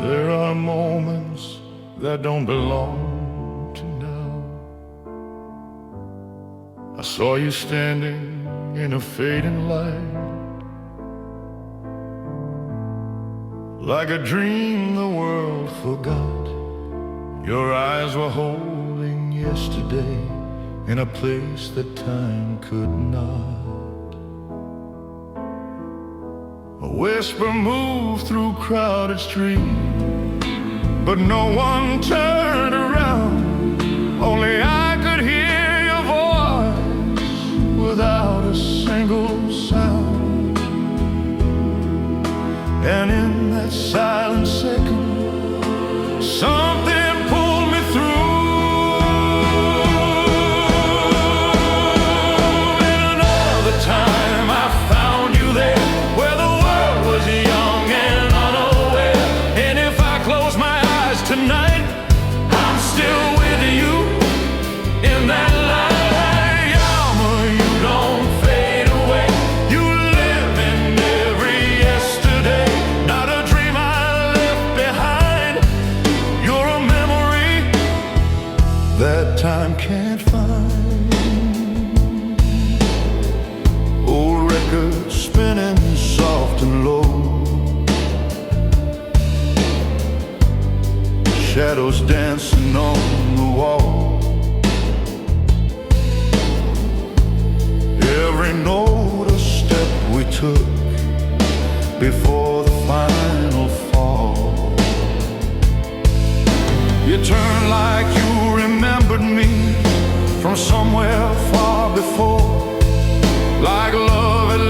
There are moments that don't belong to now. I saw you standing in a fading light, like a dream the world forgot. Your eyes were holding yesterday in a place that time could not. A whisper moved through crowded streets, but no one turned around. Only I could hear your voice without a single sound. And in that silent second, something pulled me through. And another time I found you there, where the world was young and unaware. And if I close my eyes tonight, I'm still with you in that light. Yağmur, you don't fade away. You live in every yesterday. Not a dream I left behind. You're a memory that time can't find. Old records spinning soft and low, shadows dancing on the wall. Every note a step we took before the final fall. You turned like you remembered me from somewhere far before, like love had